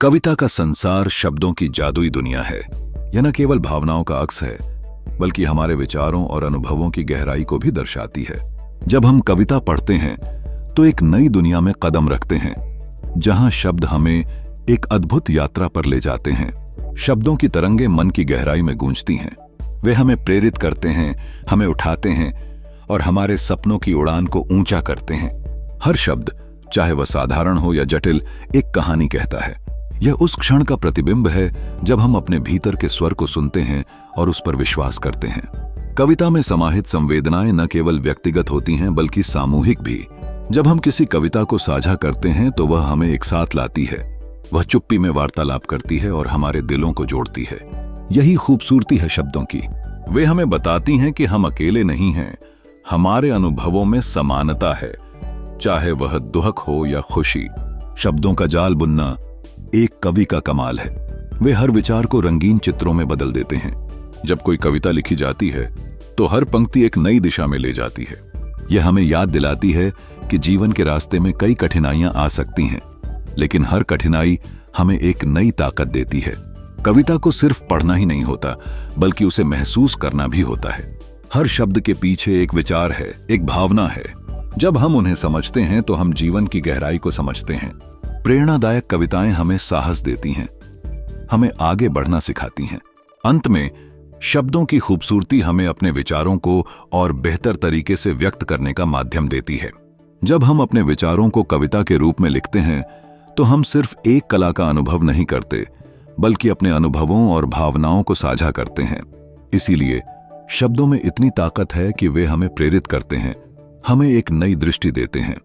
कविता का संसार शब्दों की जादुई दुनिया है। यह न केवल भावनाओं का अक्स है, बल्कि हमारे विचारों और अनुभवों की गहराई को भी दर्शाती है। जब हम कविता पढ़ते हैं तो एक नई दुनिया में कदम रखते हैं, जहां शब्द हमें एक अद्भुत यात्रा पर ले जाते हैं। शब्दों की तरंगें मन की गहराई में गूंजती हैं। वे हमें प्रेरित करते हैं, हमें उठाते हैं और हमारे सपनों की उड़ान को ऊंचा करते हैं। हर शब्द, चाहे वह साधारण हो या जटिल, एक कहानी कहता है। यह उस क्षण का प्रतिबिंब है जब हम अपने भीतर के स्वर को सुनते हैं और उस पर विश्वास करते हैं। कविता में समाहित संवेदनाएं न केवल व्यक्तिगत होती हैं, बल्कि सामूहिक भी। जब हम किसी कविता को साझा करते हैं तो वह हमें एक साथ लाती है। वह चुप्पी में वार्तालाप करती है और हमारे दिलों को जोड़ती है। यही खूबसूरती है शब्दों की। वे हमें बताती हैं कि हम अकेले नहीं हैं, हमारे अनुभवों में समानता है, चाहे वह दुख हो या खुशी। शब्दों का जाल बुनना एक कवि का कमाल है। वे हर विचार को रंगीन चित्रों में बदल देते हैं। जब कोई कविता लिखी जाती है तो हर पंक्ति एक नई दिशा में ले जाती है। यह हमें याद दिलाती है कि जीवन के रास्ते में कई कठिनाइयां आ सकती हैं, लेकिन हर कठिनाई हमें एक नई ताकत देती है। कविता को सिर्फ पढ़ना ही नहीं होता, बल्कि उसे महसूस करना भी होता है। हर शब्द के पीछे एक विचार है, एक भावना है। जब हम उन्हें समझते हैं तो हम जीवन की गहराई को समझते हैं। प्रेरणादायक कविताएं हमें साहस देती हैं, हमें आगे बढ़ना सिखाती हैं। अंत में शब्दों की खूबसूरती हमें अपने विचारों को और बेहतर तरीके से व्यक्त करने का माध्यम देती है। जब हम अपने विचारों को कविता के रूप में लिखते हैं तो हम सिर्फ एक कला का अनुभव नहीं करते, बल्कि अपने अनुभवों और भावनाओं को साझा करते हैं। इसीलिए शब्दों में इतनी ताकत है कि वे हमें प्रेरित करते हैं, हमें एक नई दृष्टि देते हैं।